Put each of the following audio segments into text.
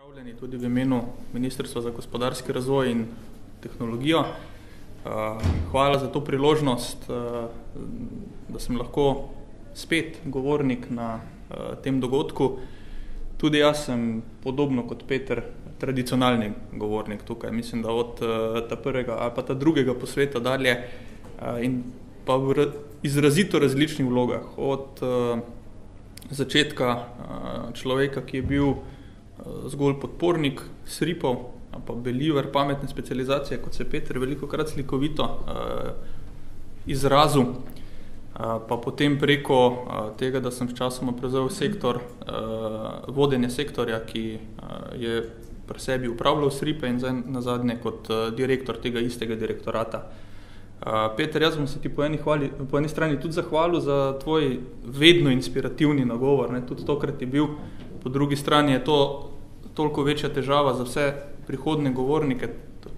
Pozdravljeni tudi v imenu Ministrstva za gospodarski razvoj in tehnologijo. Hvala za to priložnost, da sem lahko spet govornik na tem dogodku. Tudi jaz sem podobno kot Peter tradicionalni govornik tukaj. Mislim, da od ta prvega ali pa ta drugega posveta dalje in pa v izrazito različnih vlogah. Od začetka človeka, ki je bil zgolj podpornik SRIP-ov, pa believer pametne specializacije, kot se Peter velikokrat slikovito izrazil, pa potem preko tega, da sem sčasoma prevzel sektor, vodenje sektorja, ki je pri sebi upravljal SRIP-e in zdaj nazadnje kot direktor tega istega direktorata. Peter, jaz bom se ti po eni strani tudi zahvalil za tvoj vedno inspirativni nagovor, ne, tudi tokrat je bil. Po drugi strani je to toliko večja težava za vse prihodne govornike,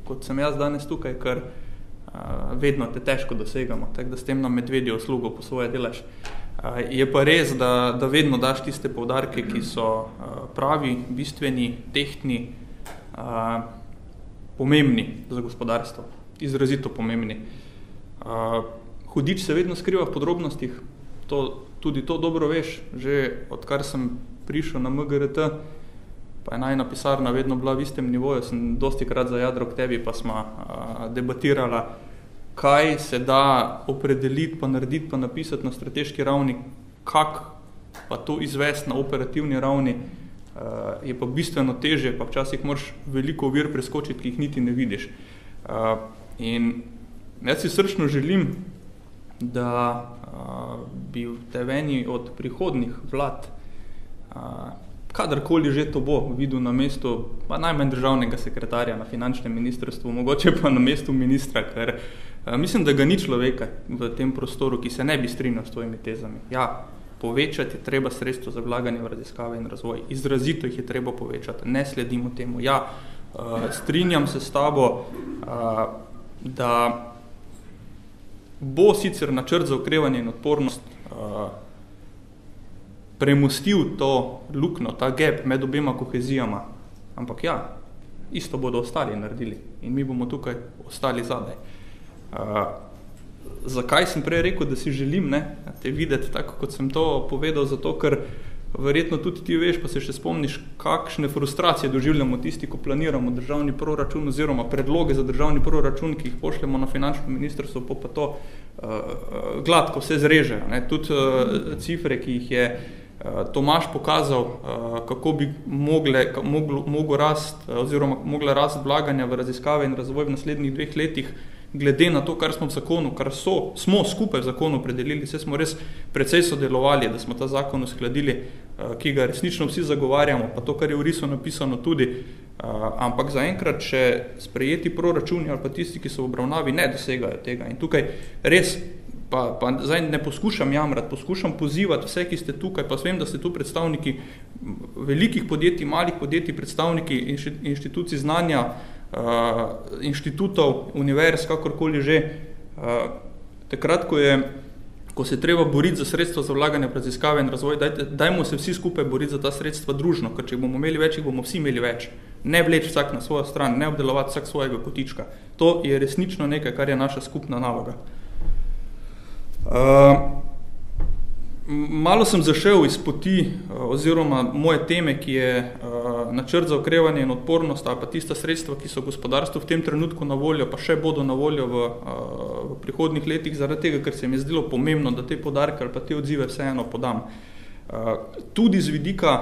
kot sem jaz danes tukaj, ker vedno te težko dosegamo, tako da s tem nam medvedjo uslugo po svoje delaš. Je pa res, da vedno daš tiste poudarke, ki so pravi, bistveni, tehtni, pomembni za gospodarstvo, izrazito pomembni. Hudič se vedno skriva v podrobnostih, tudi to dobro veš, že odkar sem prišel na MGRT, pa je najna pisarna vedno bila v istem nivoju, sem dosti krat zajadral k tebi, pa smo debatirala, kaj se da opredeliti, pa narediti, pa napisati na strateški ravni, kak pa to izvesti na operativni ravni, je pa bistveno težje, pa včasih moraš veliko ovir preskočiti, ki jih niti ne vidiš. In jaz si srčno želim, da bi te v eni od prihodnih vlad, kadarkoli že to bo, videl na mestu pa najmanj državnega sekretarja na finančnem ministrstvu, mogoče pa na mestu ministra, ker mislim, da ga ni človeka v tem prostoru, ki se ne bi strinjal s tvojimi tezami. Ja, povečati je treba sredstvo za vlaganje v raziskave in razvoj. Izrazito jih je treba povečati. Ne sledimo temu. Ja, strinjam se s tabo, da bo sicer načrt za okrevanje in odpornost premostil to luknjo, ta gap med obema kohezijama. Ampak ja, isto bodo ostali naredili in mi bomo tukaj ostali zadaj. Zakaj sem prej rekel, da si želim te videti tako, kot sem to povedal, zato ker verjetno tudi ti veš, pa se še spomniš, kakšne frustracije doživljamo tisti, ko planiramo državni proračun oziroma predloge za državni proračun, ki jih pošljemo na finančno ministrstvo, pa to gladko vse zrežejo. Tudi cifre, ki jih je Tomaž pokazal, kako bi mogla rast vlaganja v raziskave in razvoj v naslednjih 2 letih, glede na to, kar smo v zakonu, kar smo skupaj v zakonu opredelili, vse smo res precej sodelovali, da smo ta zakon uskladili, ki ga resnično vsi zagovarjamo, pa to, kar je v risu napisano tudi, ampak zaenkrat, če sprejeti proračuni ali pa tisti, ki so v obravnavi, ne dosegajo tega. In tukaj res, pa zdaj ne poskušam jamrati, poskušam pozivati vse, ki ste tukaj, pa vem, da ste tu predstavniki velikih podjetij, malih podjetij, predstavniki inštitucij znanja, inštitutov, univerz, kakorkoli že. Takrat, ko se treba boriti za sredstva za vlaganje v raziskave in razvoj, dajmo se vsi skupaj boriti za ta sredstva družno, ker če bomo imeli več, jih bomo vsi imeli več. Ne vleči vsak na svojo stran, ne obdelovati vsak svojega kotička. To je resnično nekaj, kar je naša skupna naloga. Malo sem zašel iz poti oziroma moje teme, ki je načrt za okrevanje in odpornost, ali pa tista sredstva, ki so gospodarstvu v tem trenutku na voljo, pa še bodo na voljo v prihodnjih letih, zaradi tega, ker se mi je zdelo pomembno, da te podarke ali pa te odzive vseeno podam. Tudi z vidika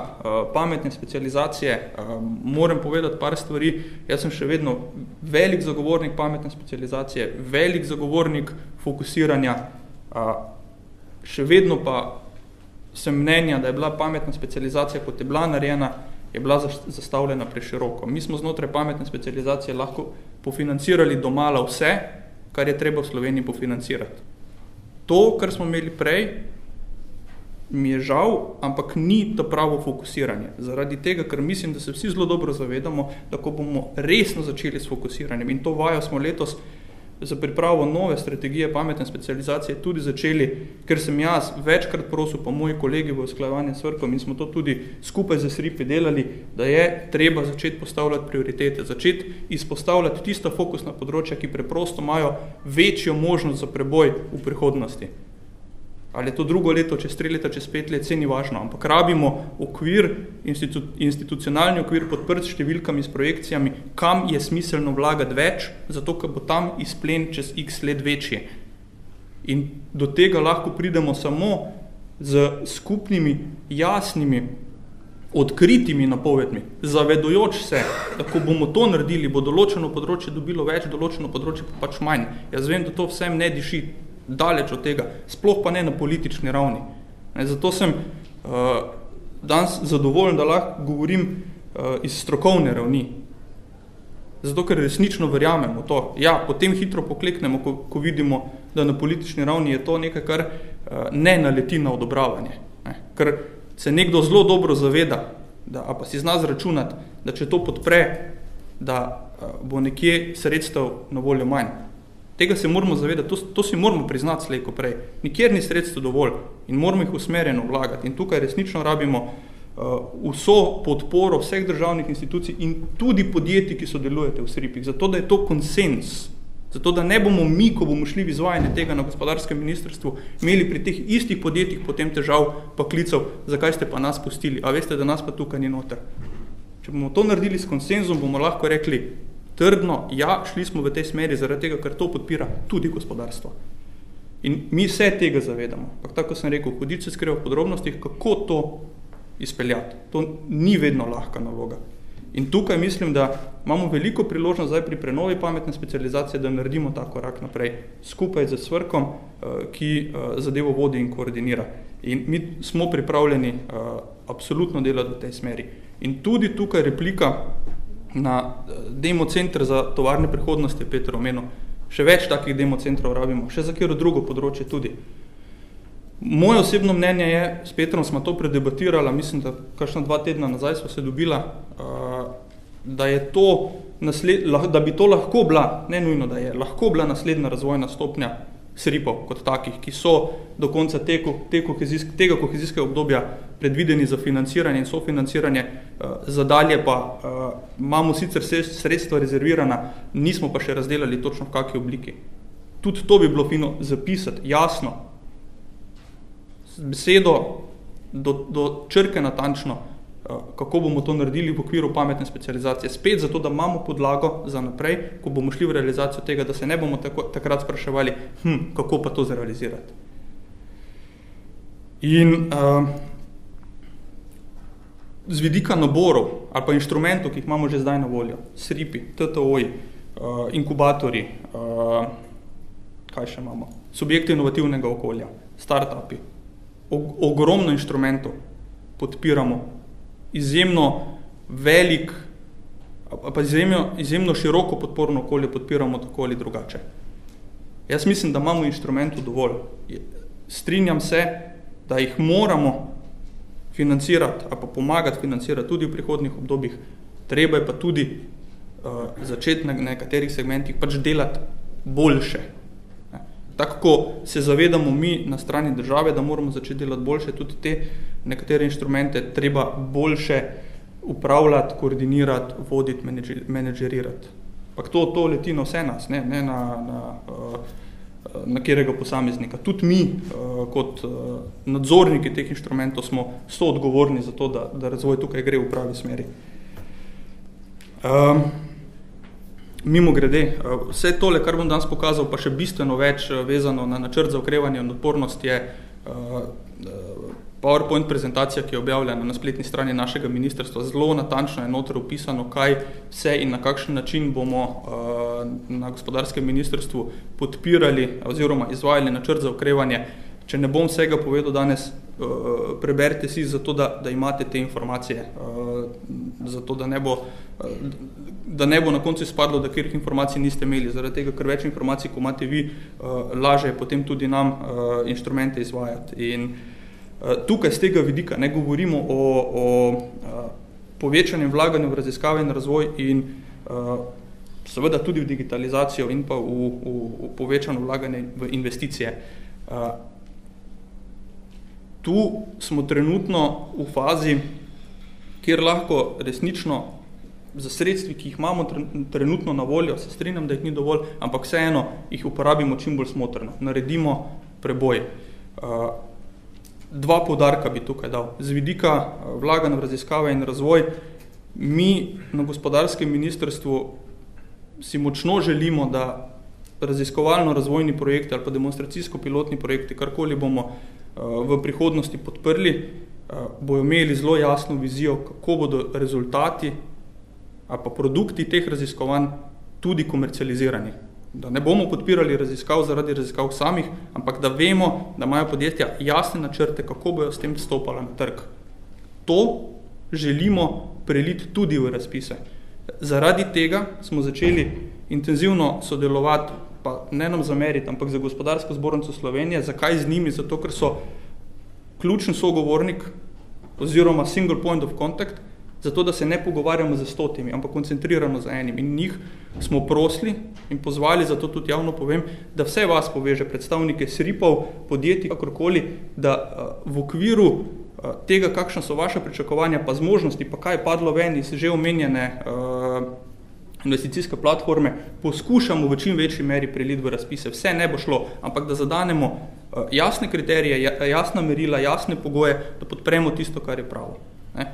pametne specializacije moram povedati par stvari. Jaz sem še vedno velik zagovornik pametne specializacije, velik zagovornik fokusiranja, še vedno pa sem mnenja, da je bila pametna specializacija, kot je bila narejena, je bila zastavljena preširoko. Mi smo znotraj pametne specializacije lahko pofinancirali domala vse, kar je treba v Sloveniji pofinancirati. To, kar smo imeli prej, mi je žal, ampak ni to pravo fokusiranje. Zaradi tega, ker mislim, da se vsi zelo dobro zavedamo, da ko bomo resno začeli s fokusiranjem, in to vajo smo letos za pripravo nove strategije pametne specializacije tudi začeli, ker sem jaz večkrat prosil, pa moji kolegi v usklajevanju s SVRK-om in smo to tudi skupaj z SRIP delali, da je treba začeti postavljati prioritete, začeti izpostavljati tista fokusna področja, ki preprosto imajo večjo možnost za preboj v prihodnosti. Ali je to drugo leto, čez 3 leta, čez 5 let, se ni važno, ampak rabimo okvir, institucionalni okvir podprt s številkami, s projekcijami, kam je smiselno vlagati več, zato ker bo tam izplen čez x let večji. In do tega lahko pridemo samo z skupnimi, jasnimi, odkritimi napovedmi, zavedujoč se, da ko bomo to naredili, bo določeno področje dobilo več, določeno področje pa pač manj. Jaz vem, da to vsem ne diši, daleč od tega, sploh pa ne na politični ravni. Zato sem danes zadovoljen, da lahko govorim iz strokovne ravni. Zato, ker resnično verjamemo to. Ja, potem hitro pokleknemo, ko vidimo, da na politični ravni je to nekaj, kar ne naleti na odobravanje. Ker se nekdo zelo dobro zaveda, da, pa si zna zračunati, da če to podpre, da bo nekje sredstev na voljo manj. Tega se moramo zavedati, to si moramo priznati slej ko prej. Nikjer ni sredstev dovolj in moramo jih usmerjeno vlagati. In tukaj resnično rabimo vso podporo vseh državnih institucij in tudi podjetij, ki sodelujete v SRIP-ih, zato da je to konsens. Zato da ne bomo mi, ko bomo šli v izvajanje tega na gospodarskem ministrstvu, imeli pri teh istih podjetjih potem težav pa klicev, zakaj ste pa nas pustili, a veste, da nas pa tukaj ni noter. Če bomo to naredili s konsenzom, bomo lahko rekli, trdno, ja, šli smo v tej smeri zaradi tega, ker to podpira tudi gospodarstvo. In mi se tega zavedamo. Pa tako sem rekel, hudič se skriva v podrobnostih, kako to izpeljati. To ni vedno lahka naloga. In tukaj mislim, da imamo veliko priložnost zdaj pri prenovi pametne specializacije, da naredimo ta korak naprej skupaj z SVRK-om, ki zadevo vodi in koordinira. In mi smo pripravljeni absolutno delati v tej smeri. In tudi tukaj replika na democenter za tovarne prihodnosti, je Peter omenil. Še več takih democentrov rabimo, še za katero drugo področje tudi. Moje osebno mnenje je, s Petrom smo to predebatirala, mislim, da kakšna 2 tedna nazaj smo se dobila, da je to da bi to lahko bila, ne nujno, da je lahko bila naslednja razvojna stopnja SRIP-ov kot takih, ki so do konca tega kohezijskega obdobja predvideni za financiranje in sofinanciranje, zadalje pa imamo sicer sredstva rezervirana, nismo pa še razdelali točno v kakšni obliki. Tudi to bi bilo fino zapisati, jasno, z besedo do črke natančno, kako bomo to naredili v okviru pametne specializacije. Spet zato, da imamo podlago za naprej, ko bomo šli v realizacijo tega, da se ne bomo takrat spraševali, kako pa to zrealizirati. In z vidika naborov ali pa inštrumentov, ki jih imamo že zdaj na voljo, SRIP-i, TTO-ji, inkubatorji, kaj še imamo, subjekti inovativnega okolja, start-upi, ogromno inštrumentov podpiramo, izjemno velik, pa izjemno široko podporno okolje podpiramo tako ali drugače. Jaz mislim, da imamo inštrumentov dovolj. Strinjam se, da jih moramo financirati, ali pa pomagati financirati tudi v prihodnjih obdobjih. Treba je pa tudi začeti na nekaterih segmentih pač delati boljše. Tako, ko se zavedamo mi na strani države, da moramo začeti delati boljše, tudi te nekatere inštrumente treba boljše upravljati, koordinirati, voditi, menedžerirati. Pak to leti na vse nas, ne na katerega posameznika. Tudi mi, kot nadzorniki teh inštrumentov, smo soodgovorni za to, da razvoj tukaj gre v pravi smeri. Mimo grede, vse tole, kar bom danes pokazal, pa še bistveno več vezano na načrt za okrevanje in odpornost, je PowerPoint prezentacija, ki je objavljena na spletni strani našega ministrstva. Zelo natančno je noter opisano, kaj vse in na kakšen način bomo na gospodarskem ministrstvu podpirali oziroma izvajali načrt za okrevanje. Če ne bom vsega povedal danes, preberite si zato, da imate te informacije, zato, da ne bo na koncu izpadlo, da katerih informacij niste imeli, zaradi tega, ker več informacij, ko imate vi, laže potem tudi nam inštrumente izvajati. In tukaj z tega vidika ne govorimo o povečanju vlaganju v raziskave in razvoj in seveda tudi v digitalizacijo in pa v povečano vlaganje v investicije. Tu smo trenutno v fazi, kjer lahko resnično za sredstvi, ki jih imamo trenutno na voljo, se strinjam, da jih ni dovolj, ampak vseeno jih uporabimo čim bolj smotrno. Naredimo preboj. Dva poudarka bi tukaj dal. Z vidika vlaganja v raziskave in razvoj, mi na gospodarskem ministrstvu si močno želimo, da raziskovalno-razvojni projekti ali pa demonstracijsko-pilotni projekti, karkoli bomo v prihodnosti podprli, bojo imeli zelo jasno vizijo, kako bodo rezultati ali pa produkti teh raziskovanj tudi komercializirani. Da ne bomo podpirali raziskav zaradi raziskav samih, ampak da vemo, da imajo podjetja jasne načrte, kako bojo s tem stopala na trg. To želimo preliti tudi v razpise. Zaradi tega smo začeli intenzivno sodelovati, pa ne nam zameriti, ampak za Gospodarsko zbornico Slovenije. Zakaj z njimi? Zato, ker so ključni sogovornik oziroma single point of contact, zato da se ne pogovarjamo z 100, ampak koncentrirano z enim. In njih smo prosili in pozvali, zato tudi javno povem, da vse vas poveže, predstavnike SRIP-ov, podjetij, kakorkoli, da v okviru tega, kakšna so vaše pričakovanja, pa zmožnosti, pa kaj je padlo ven iz že omenjene investicijske platforme, poskušamo v čim večji meri preliti v razpise. Vse ne bo šlo, ampak da zadanemo jasne kriterije, jasna merila, jasne pogoje, da podpremo tisto, kar je pravo.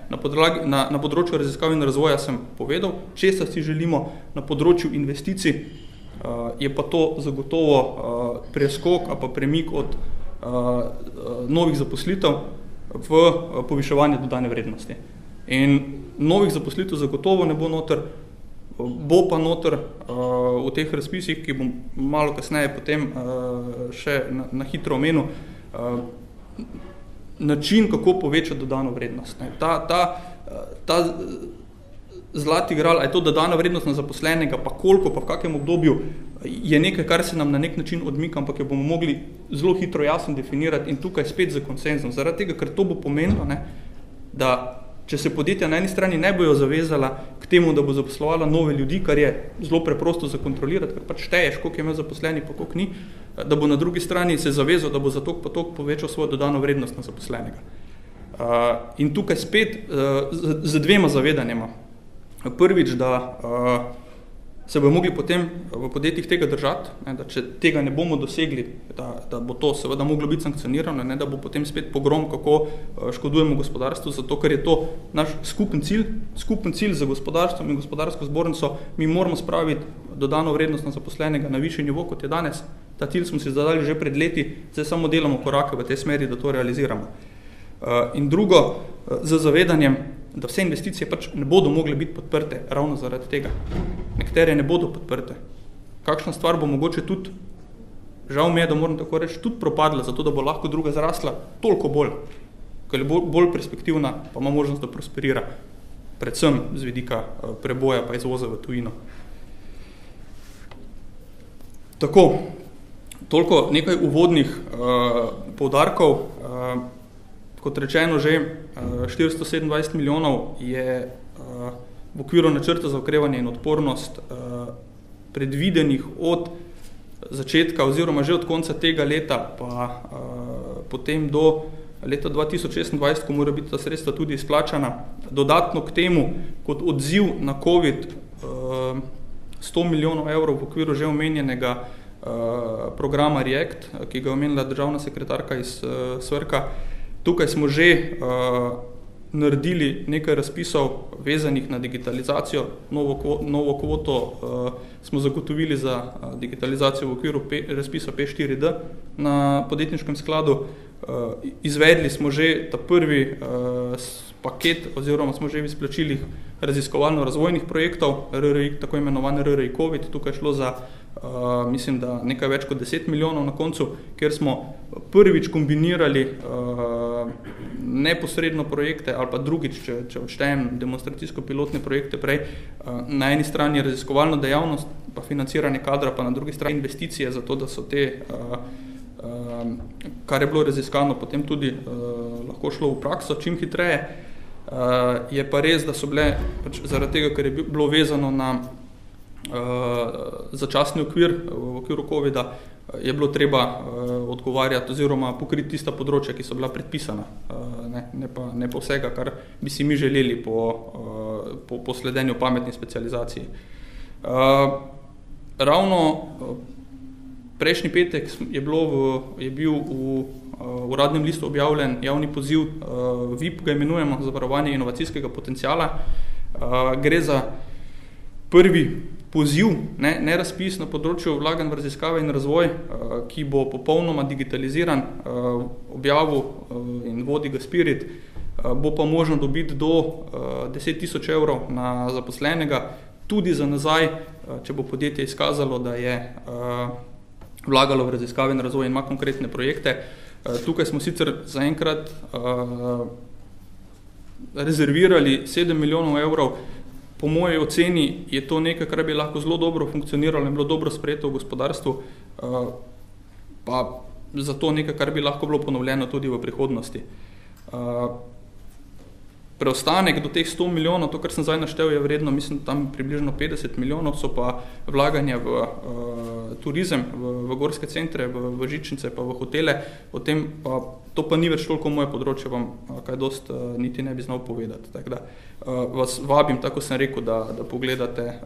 Na področju raziskav in razvoja sem povedal, česa si želimo, na področju investicij je pa to zagotovo preskok ali pa premik od novih zaposlitev v poviševanje dodane vrednosti. In novih zaposlitev zagotovo ne bo noter, bo pa noter v teh razpisih, ki bom malo kasneje potem še na hitro omenil, način, kako povečati dodano vrednost. Ta zlati gral, a je to dodana vrednost na zaposlenega, pa koliko, pa v kakem obdobju, je nekaj, kar se nam na nek način odmika, ampak jo bomo mogli zelo hitro jasno definirati in tukaj spet za konsenzom. Zaradi tega, ker to bo pomenilo, da če se podjetja na eni strani ne bojo zavezala k temu, da bo zaposlovala nove ljudi, kar je zelo preprosto za kontrolirati, ker pač šteješ, koliko je imel zaposleni, pa koliko ni, da bo na drugi strani se zavezal, da bo za toliko pa toliko povečal svojo dodano vrednost na zaposlenega. In tukaj spet z dvema zavedanjema. Prvič, da se bojo mogli potem v podjetjih tega držati, da če tega ne bomo dosegli, da bo to seveda moglo biti sankcionirano, da bo potem spet pogrom, kako škodujemo gospodarstvu, zato ker je to naš skupen cilj za gospodarstvo in gospodarsko zbornico. Mi moramo spraviti dodano vrednost na zaposlenega na višji nivo, kot je danes. Ta cilj smo si zadali že pred leti, zdaj samo delamo korake v tej smeri, da to realiziramo. In drugo, z zavedanjem, da vse investicije pač ne bodo mogle biti podprte ravno zaradi tega. Nekatere ne bodo podprte. Kakšna stvar bo mogoče tudi, žal mi je, da moram tako reči, tudi propadla, zato da bo lahko druga zrasla toliko bolj, ker je bolj perspektivna, pa ima možnost, da prosperira, predvsem z vidika preboja pa izvoza v tujino. Tako, toliko nekaj uvodnih poudarkov. Kot rečeno že, 427 milijonov je v okviru načrta za okrevanje in odpornost predvidenih od začetka oziroma že od konca tega leta, pa potem do leta 2026, ko mora biti ta sredstva tudi izplačana. Dodatno k temu, kot odziv na COVID, 100 milijonov evrov v okviru že omenjenega programa REACT, ki ga je omenila državna sekretarka iz SVRK. Tukaj smo že naredili nekaj razpisov vezanih na digitalizacijo. Novo kvoto smo zagotovili za digitalizacijo v okviru razpisa P4D na podjetniškem skladu. Izvedli smo že ta prvi paket oziroma smo že v izplačilih raziskovalno-razvojnih projektov, RRI, tako imenovan RRI COVID. Tukaj je šlo za mislim, da nekaj več kot 10 milijonov na koncu, kjer smo prvič kombinirali neposredno projekte ali pa drugič, če odštejem demonstracijsko-pilotne projekte prej, na eni strani raziskovalno dejavnost, pa financiranje kadra, pa na drugi strani investicije, zato da so te, kar je bilo raziskano, potem tudi lahko šlo v prakso čim hitreje. Je pa res, da so bile, pač zaradi tega, ker je bilo vezano na začasni okvir v okviru COVID-a, je bilo treba odgovarjati oziroma pokriti tista področja, ki so bila predpisana, ne pa vsega, kar bi si mi želeli po sledenju pametni specializaciji. Ravno prejšnji petek je bil v uradnem listu objavljen javni poziv, VIP ga imenujemo, za varovanje inovacijskega potenciala. Gre za prvi poziv, ne razpis na področju vlaganj v raziskave in razvoj, ki bo popolnoma digitaliziran, objavil in vodi ga Spirit, bo pa možno dobiti do 10.000 evrov na zaposlenega, tudi za nazaj, če bo podjetje izkazalo, da je vlagalo v raziskave in razvoj in ima konkretne projekte. Tukaj smo sicer zaenkrat rezervirali 7 milijonov evrov. Po moji oceni je to nekaj, kar bi lahko zelo dobro funkcioniralo in bilo dobro sprejeto v gospodarstvu, pa zato nekaj, kar bi lahko bilo ponovljeno tudi v prihodnosti. Preostanek do teh 100 milijonov, to, kar sem zdaj naštel, je vredno, mislim, tam približno 50 milijonov, so pa vlaganja v turizem, v gorske centre, v žičnice, pa v hotele. To pa ni več toliko moje področje, vam kaj dost niti ne bi znal povedati. Tako da vas vabim, tako sem rekel, da pogledate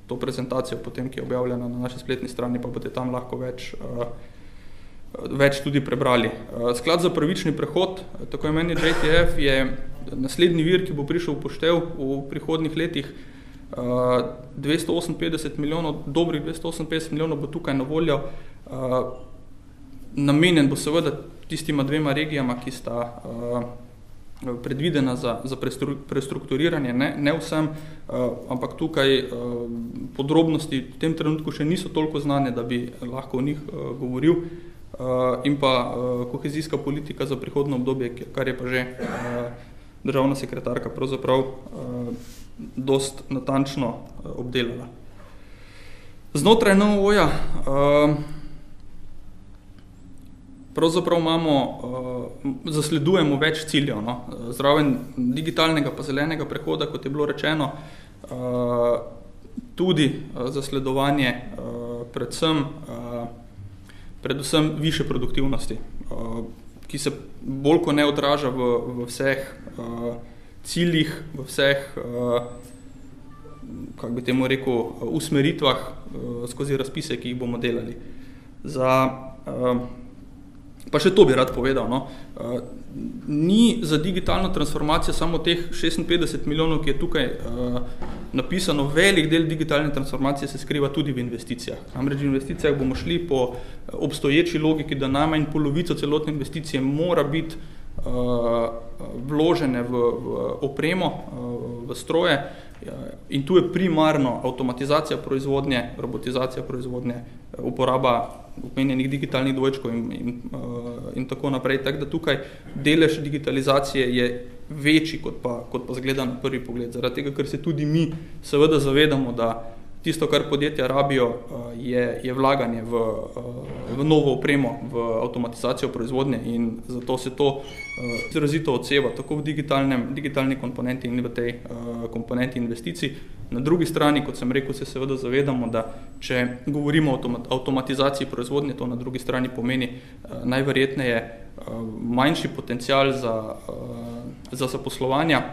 to prezentacijo potem, ki je objavljena na naši spletni strani, pa boste tam lahko več tudi prebrali. Sklad za pravični prehod, tako imeni JTF, je naslednji vir, ki bo prišel v poštev v prihodnjih letih. 258 milijonov, dobrih 258 milijonov bo tukaj na voljo. Namenjen bo seveda tistima dvema regijama, ki sta predvidena za prestrukturiranje, ne vsem, ampak tukaj podrobnosti v tem trenutku še niso toliko znane, da bi lahko o njih govoril. In pa kohezijska politika za prihodno obdobje, kar je pa že državna sekretarka pravzaprav dost natančno obdelala. Znotraj NOO-ja pravzaprav zasledujemo več ciljev, no? Zraven digitalnega pa zelenega prehoda, kot je bilo rečeno, tudi zasledovanje predvsem više produktivnosti, ki se bolj ko ne odraža v vseh ciljih, v vseh, kako bi temu rekel, usmeritvah skozi razpise, ki jih bomo delali. Pa še to bi rad povedal, no. Ni za digitalno transformacijo samo teh 56 milijonov, ki je tukaj napisano, velik del digitalne transformacije se skriva tudi v investicijah. Namreč v investicijah bomo šli po obstoječi logiki, da najmanj polovico celotne investicije mora biti vložene v opremo, v stroje, in tu je primarno avtomatizacija proizvodnje, robotizacija proizvodnje, uporaba omenjenih digitalnih dvojčkov in tako naprej. Tako da tukaj delež digitalizacije je večji, kot pa zgleda na prvi pogled. Zaradi tega, ker se tudi mi seveda zavedamo, da tisto, kar podjetja rabijo, je vlaganje v novo opremo, v avtomatizacijo proizvodnje, in zato se to izrazito odseva tako v digitalni komponenti in v tej komponenti investicij. Na drugi strani, kot sem rekel, se seveda zavedamo, da če govorimo o avtomatizaciji proizvodnje, to na drugi strani pomeni najverjetneje manjši potencial za zaposlovanja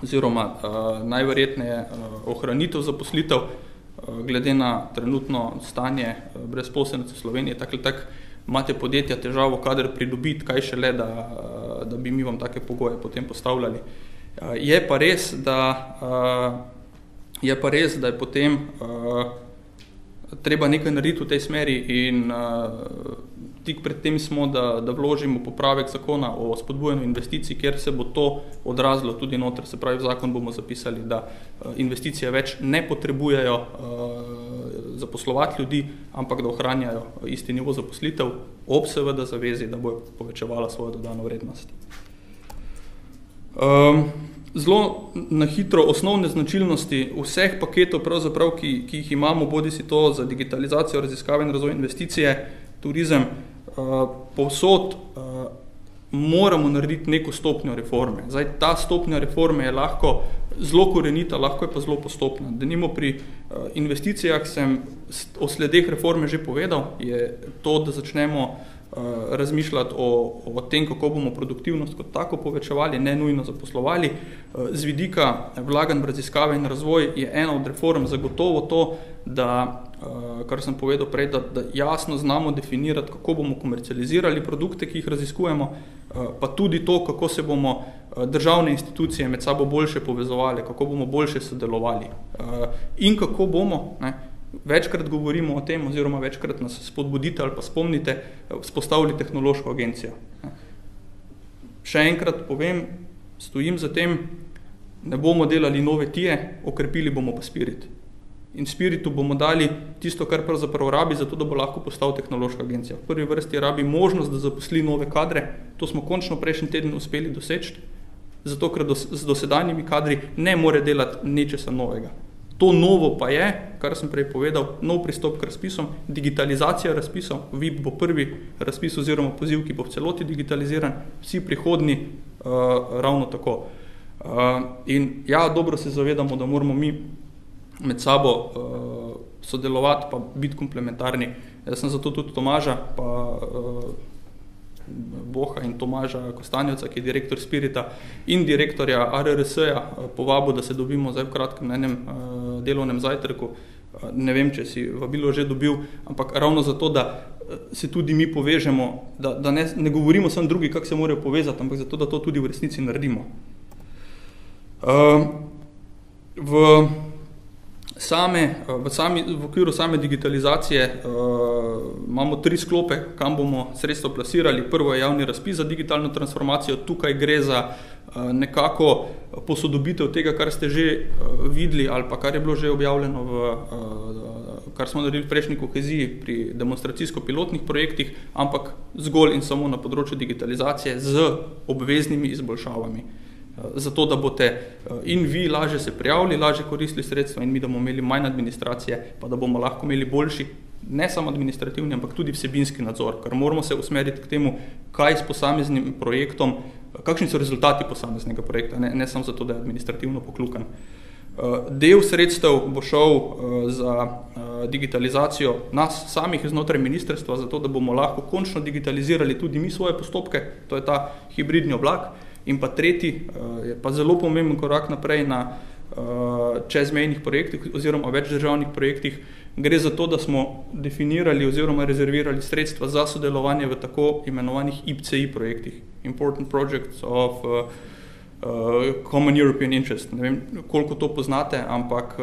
oziroma najverjetneje ohranitev zaposlitev, glede na trenutno stanje brezposelnosti v Sloveniji. Tak imate podjetja težavo, kadar pridobiti, kaj šele, da bi mi vam take pogoje potem postavljali. Je pa res, da je potem treba nekaj narediti v tej smeri in tik pred tem smo, da vložimo popravek zakona o spodbujanju investicij, kjer se bo to odrazilo tudi noter. Se pravi, v zakon bomo zapisali, da investicije več ne potrebujejo zaposlovati ljudi, ampak da ohranjajo isti nivo zaposlitev, ob seveda zavezi, da bojo povečevala svojo dodano vrednost. Zelo na hitro osnovne značilnosti vseh paketov, pravzaprav, ki jih imamo, bodi si to za digitalizacijo, raziskave in razvoj, investicije, turizem, povsod moramo narediti neko stopnjo reforme. Zdaj, ta stopnja reforme je lahko zelo korenita, lahko je pa zelo postopna. Denimo pri investicijah sem o sledeh reforme že povedal, je to, da začnemo razmišljati o tem, kako bomo produktivnost kot tako povečevali, ne nujno zaposlovali. Z vidika vlaganj v raziskave in razvoj je ena od reform zagotovo to, da, kar sem povedal prej, da jasno znamo definirati, kako bomo komercializirali produkte, ki jih raziskujemo, pa tudi to, kako se bomo državne institucije med sabo boljše povezovali, kako bomo boljše sodelovali in kako bomo, večkrat govorimo o tem, oziroma večkrat nas spodbudite ali pa spomnite, vzpostavili tehnološko agencijo. Še enkrat povem, stojim za tem, ne bomo delali nove tije, okrepili bomo pa Spirit. In Spiritu bomo dali tisto, kar pravzaprav rabi, zato da bo lahko postal tehnološka agencija. V prvi vrsti rabi možnost, da zaposli nove kadre, to smo končno prejšnji teden uspeli doseči, zato ker z dosedanjimi kadri ne more delati nečesa novega. To novo pa je, kar sem prej povedal, nov pristop k razpisom, digitalizacija razpisov, VIP bo prvi razpis oziroma poziv, ki bo v celoti digitaliziran, vsi prihodni ravno tako. In ja, dobro se zavedamo, da moramo mi med sabo sodelovati pa biti komplementarni. Jaz sem zato tudi Tomaža pa Boha in Tomaža Kostanjevca, ki je direktor Spirita in direktorja ARRS-ja povabil, da se dobimo zdaj v kratkem na enem delovnem zajtrku. Ne vem, če si vabilo že dobil, ampak ravno zato, da se tudi mi povežemo, da ne govorimo samo drugi, kako se morajo povezati, ampak zato, da to tudi v resnici naredimo. V okviru same digitalizacije imamo 3 sklope, kam bomo sredstva plasirali. Prvo je javni razpis za digitalno transformacijo. Tukaj gre za nekako posodobitev tega, kar ste že videli ali pa kar je bilo že objavljeno, kar smo naredili v prejšnji koheziji pri demonstracijsko-pilotnih projektih, ampak zgolj in samo na področju digitalizacije z obveznimi izboljšavami. Zato, da boste in vi lažje se prijavili, lažje koristili sredstva in mi, da bomo imeli manj administracije, pa da bomo lahko imeli boljši, ne samo administrativni, ampak tudi vsebinski nadzor, ker moramo se usmeriti k temu, kaj s posameznim projektom, kakšni so rezultati posameznega projekta, ne samo zato, da je administrativno poklukan. Del sredstev bo šel za digitalizacijo nas samih znotraj ministrstva, zato da bomo lahko končno digitalizirali tudi mi svoje postopke, to je ta hibridni oblak. In pa tretji, je pa zelo pomemben korak naprej na čezmejnih projektih oziroma več državnih projektih. Gre za to, da smo definirali oziroma rezervirali sredstva za sodelovanje v tako imenovanih IPCI projektih, Important Projects of Common European Interest. Ne vem, koliko to poznate, ampak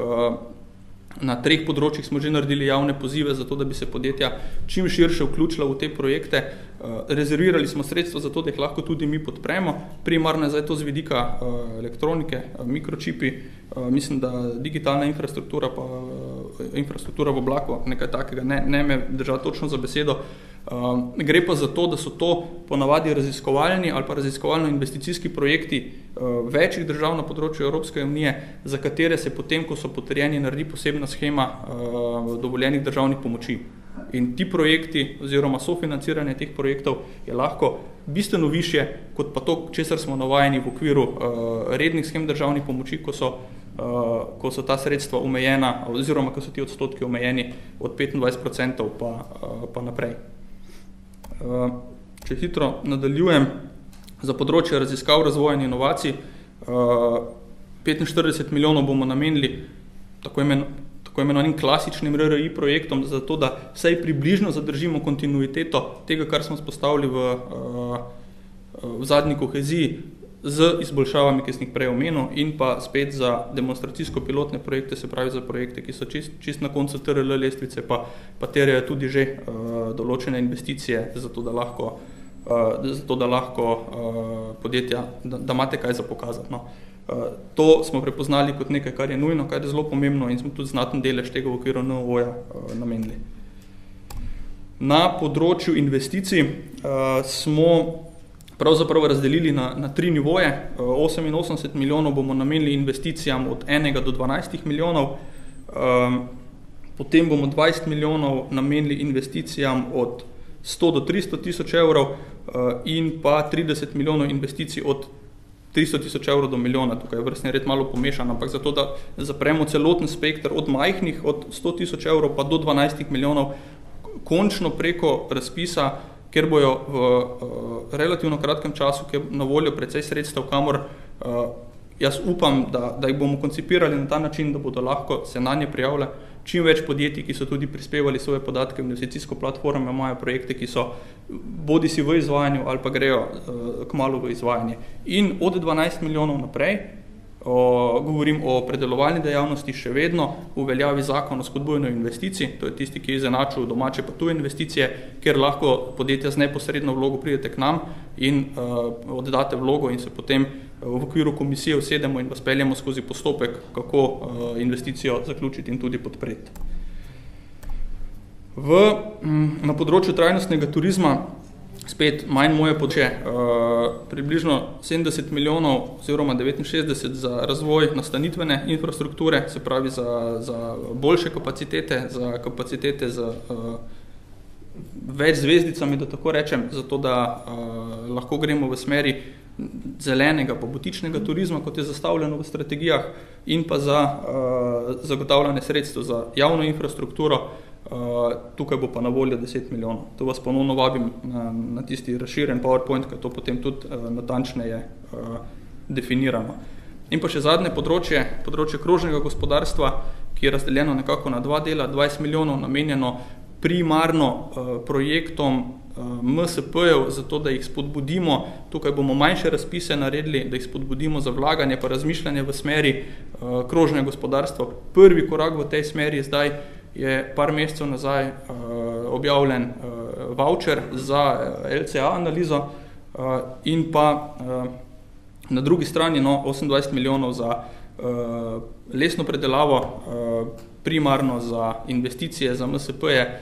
na 3 področjih smo že naredili javne pozive, zato da bi se podjetja čim širše vključila v te projekte. Rezervirali smo sredstva za to, da jih lahko tudi mi podpremo. Primarno je zdaj to z vidika elektronike, mikročipi, mislim, da digitalna infrastruktura pa infrastruktura v oblaku, nekaj takega, ne me držati točno za besedo. Gre pa za to, da so to ponavadi raziskovalni ali pa raziskovalno-investicijski projekti večjih držav na področju Evropske unije, za katere se potem, ko so potrjeni, naredi posebna shema dovoljenih državnih pomoči. In ti projekti oziroma sofinanciranje teh projektov je lahko bistveno višje, kot pa to, česar smo navajeni v okviru rednih shem državnih pomoči, ko so ta sredstva omejena oziroma ko so ti odstotki omejeni od 25% pa naprej. Če hitro nadaljujem, za področje raziskav, razvoja in inovacij 45 milijonov bomo namenili tako imenovanim klasičnim RRI projektom, zato da vsaj približno zadržimo kontinuiteto tega, kar smo spostavili v zadnji koheziji z izboljšavami, ki sem jih prej omenil, in pa spet za demonstracijsko-pilotne projekte, se pravi za projekte, ki so čist na koncu TRL lestvice, pa terjajo tudi že določene investicije, zato da lahko podjetja, da imate kaj za pokazati. No. To smo prepoznali kot nekaj, kar je nujno, kar je zelo pomembno in smo tudi znaten delež tega v okviru NOO-ja namenili. Na področju investicij smo pravzaprav razdelili na 3 nivoje. 88 milijonov bomo namenili investicijam od 1 do 12 milijonov, potem bomo 20 milijonov namenili investicijam od 100 do 300 tisoč evrov in pa 30 milijonov investicij od 300 000 evrov do milijona, tukaj je vrstni red malo pomešan, ampak zato, da zapremo celoten spektr od majhnih, od 100 000 evrov pa do 12 milijonov, končno preko razpisa, kjer bojo v relativno kratkem času, kjer na voljo precej sredstev, kamor jaz upam, da jih bomo koncipirali na ta način, da bodo lahko se na nje prijavile čim več podjetij, ki so tudi prispevali svoje podatke v investicijsko platformo, imajo projekte, ki so bodisi v izvajanju ali pa grejo kmalu v izvajanje. In od 12 milijonov naprej, govorim o predelovalni dejavnosti, še vedno uveljavi zakon o spodbujanju investicij, to je tisti, ki je izenačil domače pa tuje investicije, kjer lahko podjetja z neposredno vlogo pridete k nam in oddate vlogo in se potem v okviru komisije usedemo in vas peljemo skozi postopek, kako investicijo zaključiti in tudi podpreti. Na področju trajnostnega turizma, spet manj moje področje, približno 70 milijonov oziroma 69 za razvoj nastanitvene infrastrukture, se pravi za boljše kapacitete, za kapacitete z več zvezdicami, da tako rečem, zato da lahko gremo v smeri zelenega pa butičnega turizma, kot je zastavljeno v strategijah, in pa za zagotavljanje sredstev za javno infrastrukturo. Tukaj bo pa na voljo 10 milijonov. To vas ponovno vabim na tisti razširjen PowerPoint, ker to potem tudi natančneje definiramo. In pa še zadnje področje krožnega gospodarstva, ki je razdeljeno nekako na dva dela, 20 milijonov namenjeno primarno projektom MSP-jev, zato da jih spodbudimo. Tukaj bomo manjše razpise naredili, da jih spodbudimo za vlaganje pa razmišljanje v smeri krožnega gospodarstva. Prvi korak v tej smeri zdaj je par mesecev nazaj objavljen voucher za LCA analizo in pa na drugi strani 28 milijonov za lesno predelavo, primarno za investicije, za MSP-je,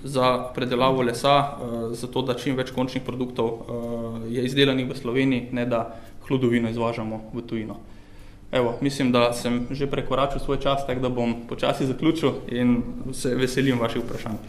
za predelavo lesa, zato da čim več končnih produktov je izdelanih v Sloveniji, ne da hlodovino izvažamo v tujino. Evo, mislim, da sem že prekoračil svoj čas, tako da bom počasi zaključil in se veselim vaših vprašanj.